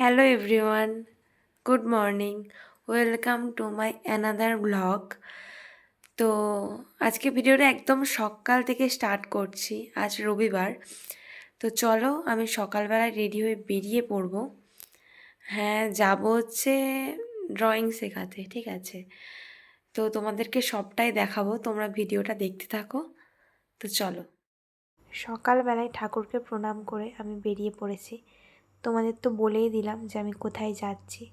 Hello everyone, good morning, welcome to my another blog. তো আজকে ভিডিওটা একদম সকাল থেকে স্টার্ট করছি। আজ রবিবার। তো চলো আমি সকালবেলায় রেডি হয়ে বেরিয়ে পড়বো। হ্যাঁ, যাব হচ্ছে ড্রয়িং শেখাতে, ঠিক আছে? তো তোমাদেরকে সবটাই দেখাবো, তোমরা ভিডিওটা দেখতে থাকো। তো চলো। সকালবেলায় ঠাকুরকে প্রণাম করে আমি বেরিয়ে পড়েছি। তোমাদের তো বলেই দিলাম যে আমি কোথায় যাচ্ছি।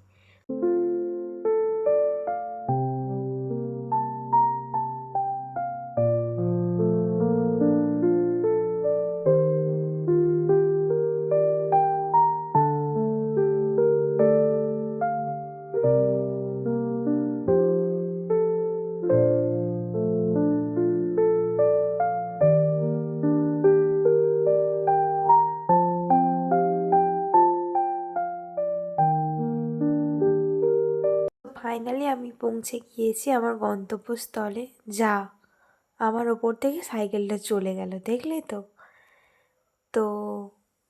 ফাইনালি আমি পৌঁছে গিয়েছি আমার গন্তব্যস্থলে। যা, আমার ওপর থেকে সাইকেলটা চলে গেল, দেখলে তো? তো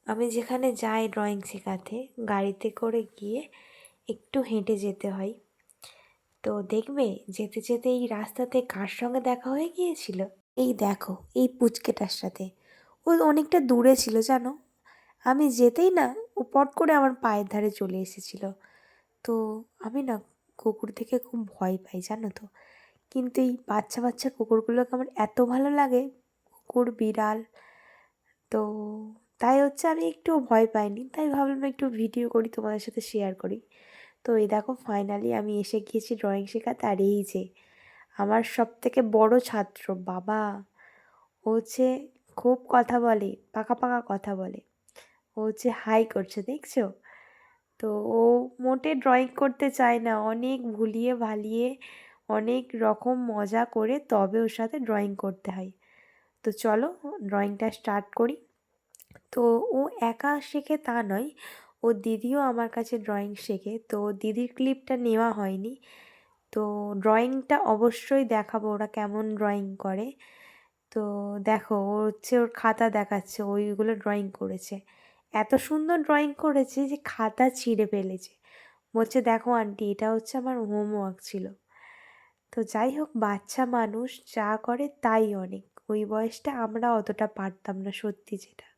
আমি যেখানে যাই ড্রয়িং শেখাতে, গাড়িতে করে গিয়ে একটু হেঁটে যেতে হয়। তো দেখবে যেতে যেতে এই রাস্তাতে কার সঙ্গে দেখা হয়ে গিয়েছিল? এই দেখো, এই পুচকেটার সাথে। ও অনেকটা দূরে ছিল জানো। আমি যেতেই না ও পট করে আমার পায়ের ধারে চলে এসেছিল। তো আমি না কুকুর থেকে খুব ভয় পাই জানো তো। কিন্তু এই বাচ্চা বাচ্চা কুকুরগুলোকে আমার এত ভালো লাগে, কুকুর বিড়াল। তো তাই হচ্ছে আমি একটুও ভয় পাইনি, তাই ভাবলাম একটু ভিডিও করি, তোমাদের সাথে শেয়ার করি। তো এই দেখো ফাইনালি আমি এসে গিয়েছি ড্রয়িং শেখাতে। আর এই যে আমার সব থেকে বড় ছাত্র বাবা, ও হচ্ছে খুব কথা বলে, পাকা পাকা কথা বলে। ও হচ্ছে হাই করছে, দেখছো? তো ও মোটে ড্রয়িং করতে চায় না, অনেক ভুলিয়ে ভালিয়ে অনেক রকম মজা করে তবে ওর সাথে ড্রয়িং করতে হয়। তো চলো ড্রয়িংটা স্টার্ট করি। তো ও একা শেখে তা নয়, ও দিদিও আমার কাছে ড্রয়িং শেখে। তো দিদির ক্লিপটা নেওয়া হয়নি। তো ড্রয়িংটা অবশ্যই দেখাবো ওরা কেমন ড্রয়িং করে। তো দেখো ও হচ্ছে ওর খাতা দেখাচ্ছে, ওইগুলো ড্রয়িং করেছে। এত সুন্দর ড্রয়িং করেছে যে খাতা ছিঁড়ে ফেলেছে। বলছে দেখো আন্টি, এটা হচ্ছে আমার হোমওয়ার্ক ছিল। তো যাই হোক, বাচ্চা মানুষ যা করে তাই অনেক। ওই বয়সটা আমরা অতটা পারতাম না সত্যি যেটা।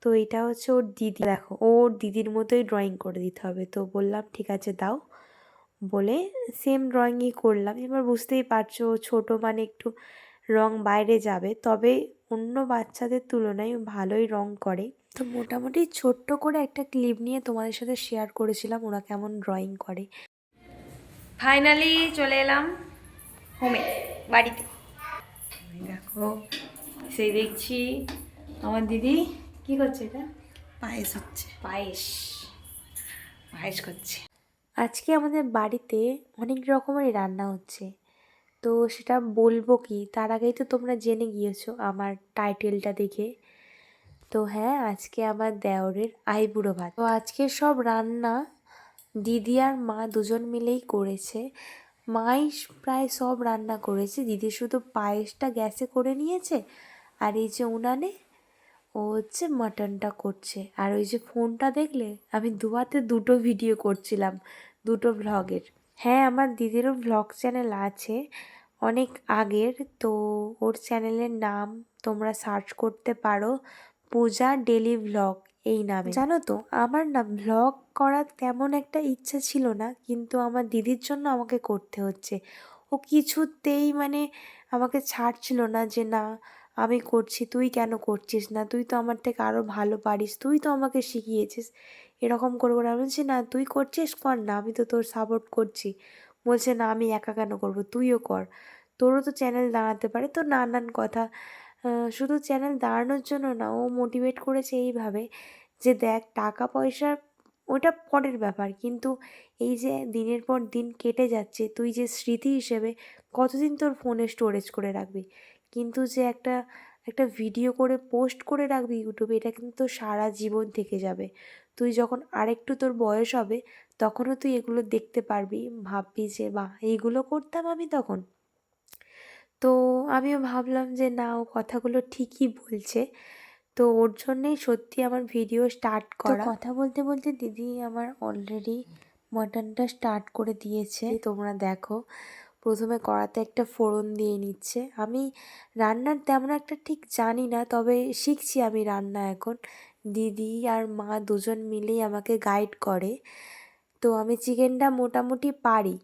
তো এটা হচ্ছে ওর দিদি, দেখো ওর দিদির মতোই ড্রয়িং করে দিতে হবে। তো বললাম ঠিক আছে দাও, বলে সেম ড্রয়িংই করলাম। এবার বুঝতেই পারছো ছোটো মানে একটু রং বাইরে যাবে, তবে অন্য বাচ্চাদের তুলনায় ভালোই রং করে। তো মোটামুটি ছোট্ট করে একটা ক্লিপ নিয়ে তোমাদের সাথে শেয়ার করেছিলাম ওরা কেমন ড্রয়িং করে। ফাইনালি চলে এলাম হোমে, বাড়িতে। দেখো সেই দেখছি আমার দিদি কি করছে, এটা পায়েস হচ্ছে। পায়েস পায়েস করছে। আজকে আমাদের বাড়িতে অনেক রকমের রান্না হচ্ছে। তো সেটা বলবো কি তার আগেই তো তোমরা জেনে গিয়েছো আমার টাইটেলটা দেখে। তো হ্যাঁ, আজকে আমার দেওরের আইবুড়ো ভাত। তো আজকে সব রান্না দিদি আর মা দুজন মিলেই করেছে। মাই প্রায় সব রান্না করেছে, দিদি শুধু পায়েসটা গ্যাসে করে নিয়েছে। আর এই যে উনানে ও হচ্ছে মাটনটা করছে। আর ওই যে ফোনটা দেখলে, আমি দুহাতে দুটো ভিডিও করছিলাম, দুটো ভ্লগের। হ্যাঁ, আমার দিদিরও ভ্লগ চ্যানেল আছে অনেক আগের। তো ওর চ্যানেলের নাম তোমরা সার্চ করতে পারো, পূজা ডেলি ভ্লগ এই নামে। জানো তো আমার না ভ্লগ করার তেমন একটা ইচ্ছা ছিল না, কিন্তু আমার দিদির জন্য আমাকে করতে হচ্ছে। ও কিছুতেই মানে আমাকে ছাড়ছিল না যে না আমি করছি, তুই কেন করছিস না, তুই তো আমার থেকে আরও ভালো পারিস, তুই তো আমাকে শিখিয়েছিস। এরকম করে করে আমি বলছি না তুই করছিস কর না, আমি তো তোর সাপোর্ট করছি। বলছে না আমি একা কেন করবো, তুইও কর, তোরও তো চ্যানেল দাঁড়াতে পারে। তো নানান কথা, শুধু চ্যানেল দাঁড়ানোর জন্য না, ও মোটিভেট করেছে এইভাবে যে দেখ টাকা পয়সা ওটা পরের ব্যাপার, কিন্তু এই যে দিনের পর দিন কেটে যাচ্ছে, তুই যে স্মৃতি হিসেবে কতদিন তোর ফোনে স্টোরেজ করে রাখবি, কিন্তু যে একটা একটা ভিডিও করে পোস্ট করে রাখবি ইউটিউবে, এটা কিন্তু সারা জীবন থেকে যাবে। তুই যখন আরেকটু তোর বয়স হবে তখনও তুই এগুলো দেখতে পারবি, ভাববি যে বাহ এইগুলো করতাম আমি তখন। তো আমিও ভাবলাম যে না ও কথাগুলো ঠিকই বলছে। তো তো ওর জন্যেই সত্যি আমার ভিডিও স্টার্ট করা। কথা বলতে বলতে দিদি আমার অলরেডি মাটনটা স্টার্ট করে দিয়েছে, তোমরা দেখো। প্রথমে কড়াতে একটা ফোড়ন দিয়ে নিচ্ছে। আমি রান্নার তেমন একটা ঠিক জানি না, তবে শিখছি আমি রান্না এখন। দিদি আর মা দুজন মিলেই আমাকে গাইড করে। তো আমি চিকেনটা মোটামুটি পারি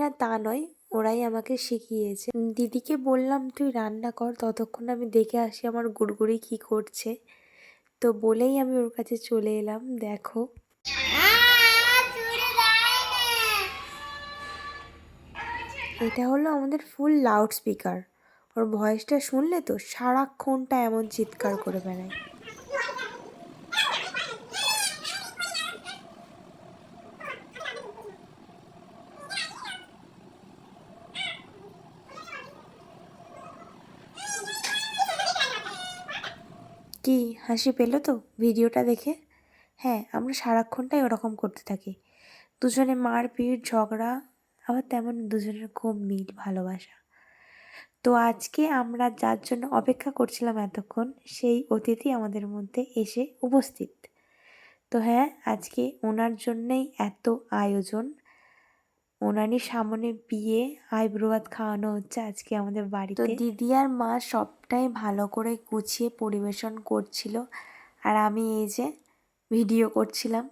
না তা নয়, ওরাই আমাকে শিখিয়েছে। দিদিকে বললাম তুই রান্না কর, ততক্ষণ আমি দেখে আসি আমার গুড়গুড়ি কী করছে। তো বলেই আমি ওর কাছে চলে এলাম। দেখো এটা হলো আমাদের ফুল লাউড স্পিকার। ওর ভয়েসটা শুনলে তো সারাক্ষণটা এমন চিৎকার করে বেড়ায়। কি হাসি পেলো তো ভিডিওটা দেখে? হ্যাঁ, আমরা সারাক্ষণটাই ওরকম করতে থাকি। দুজনে মারপিট ঝগড়া, আবার তেমন দুজনের খুব মিল ভালোবাসা। তো আজকে আমরা যার জন্য অপেক্ষা করছিলাম এতক্ষণ, সেই অতিথি আমাদের মধ্যে এসে উপস্থিত। তো হ্যাঁ, আজকে ওনার জন্যেই এত আয়োজন। ওনারই সামনে বিয়ে, আইব্রো ভাত খাওয়ানো হচ্ছে আজকে আমাদের বাড়িতে। তো দিদি আর মা সবটাই ভালো করে গুছিয়ে পরিবেশন করছিল, আর আমি এই যে ভিডিও করছিলাম।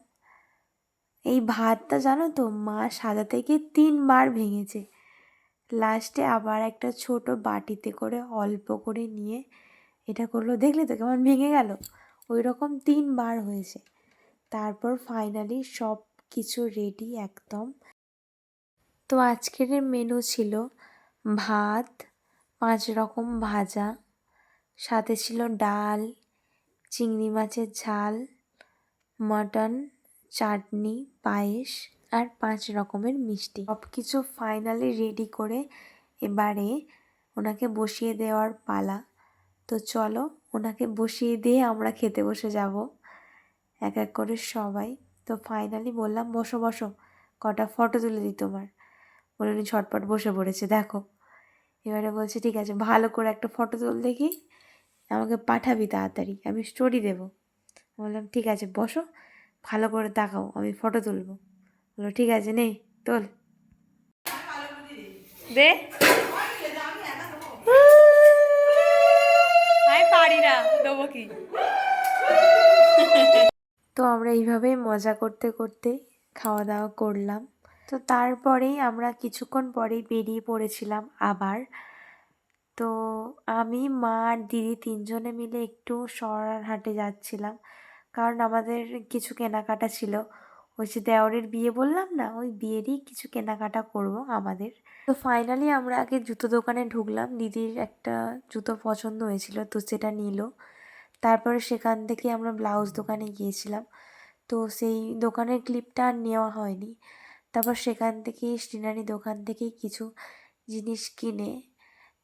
এই ভাতটা জানো তো মা সাজাতে গিয়ে 3বার ভেঙেছে। লাস্টে আবার একটা ছোট বাটিতে করে অল্প করে নিয়ে এটা করলো, দেখলে তো কেমন ভেঙে গেল। ওই রকম 3বার হয়েছে। তারপর ফাইনালি সব কিছু রেডি একদম। তো আজকের মেনু ছিল ভাত, 5 রকম ভাজা, সাথে ছিল ডাল, চিংড়ি মাছের ঝাল, মটন, চাটনি, পায়েস আর 5 রকমের মিষ্টি। সব কিছু ফাইনালি রেডি করে এবারে ওনাকে বসিয়ে দেওয়ার পালা। তো চলো ওনাকে বসিয়ে দিয়ে আমরা খেতে বসে যাব এক এক করে সবাই। তো ফাইনালি বললাম বসো বসো, কটা ফটো তুলে দিই তোমার। বলে উনি ঝটপট বসে পড়েছে দেখো। এবারে বলছে ঠিক আছে ভালো করে একটা ফটো তুল দেখি, আমাকে পাঠাবি তাড়াতাড়ি, আমি স্টোরি দেবো। বললাম ঠিক আছে বসো, ভালো করে তাকাও, আমি ফটো তুলবো। বললো ঠিক আছে নে তোল দে। আমি পারি না, দেবো কি। তো আমরা এইভাবেই মজা করতে করতে খাওয়া দাওয়া করলাম। তো তারপরেই আমরা কিছুক্ষণ পরেই বেরিয়ে পড়েছিলাম আবার। তো আমি মা আর দিদি 3জনে মিলে একটু সরারহাটে যাচ্ছিলাম, কারণ আমাদের কিছু কেনাকাটা ছিল। ওই যে দেওরের বিয়ে বললাম না, ওই বিয়েরই কিছু কেনাকাটা করব আমাদের। তো ফাইনালি আমরা আগে জুতো দোকানে ঢুকলাম। দিদির একটা জুতো পছন্দ হয়েছিল, তো সেটা নিল। তারপরে সেখান থেকে আমরা ব্লাউজ দোকানে গিয়েছিলাম। তো সেই দোকানের ক্লিপটা আর নেওয়া হয়নি। তারপর সেখান থেকে স্টেশনারি দোকান থেকে কিছু জিনিস কিনে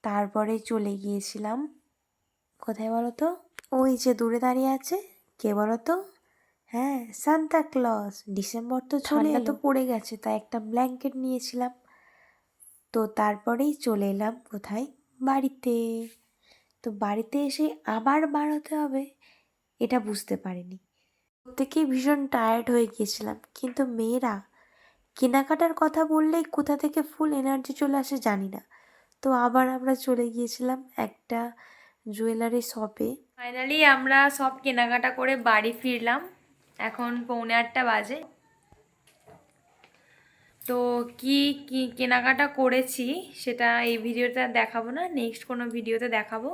তারপরে চলে গিয়েছিলাম কোথায় বলো তো? ওই যে দূরে দাঁড়িয়ে আছে, কে বলো তো? হ্যাঁ, সান্তা ক্লজ। ডিসেম্বর তো চলে এলো, তো পড়ে গেছে, তাই একটা ব্ল্যাঙ্কেট নিয়েছিলাম। তো তারপরেই চলে এলাম কোথায়? বাড়িতে। তো বাড়িতে এসে আবার বার হতে হবে এটা বুঝতে পারিনি। প্রত্যেকেই ভীষণ টায়ার্ড হয়ে গিয়েছিলাম, কিন্তু মেয়েরা কেনাকাটার কথা বললেই কোথা থেকে ফুল এনার্জি চলে আসে জানি না। তো আবার আমরা চলে গিয়েছিলাম একটা জুয়েলারি শপে। ফাইনালি আমরা সব কেনাকাটা করে বাড়ি ফিরলাম। এখন 7:45 বাজে। তো কি কি কেনাকাটা করেছি সেটা এই ভিডিওতে দেখাবো না, নেক্সট কোনো ভিডিওতে দেখাবো।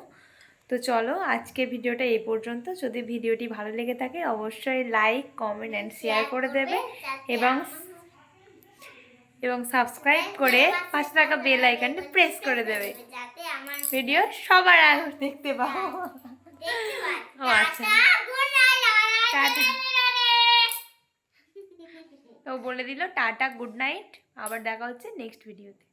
তো চলো আজকে ভিডিওটা এই পর্যন্ত। যদি ভিডিওটি ভালো লেগে থাকে অবশ্যই লাইক, কমেন্ট অ্যান্ড শেয়ার করে দেবে, এবং সাবস্ক্রাইব করে পাশে থাকা বেল আইকনটা প্রেস করে দেবে, ভিডিও সবার আগে দেখতে পাও। ও আচ্ছা, টাটা। ও বলে দিল টাটা, গুড নাইট, আবার দেখা হচ্ছে নেক্সট ভিডিওতে।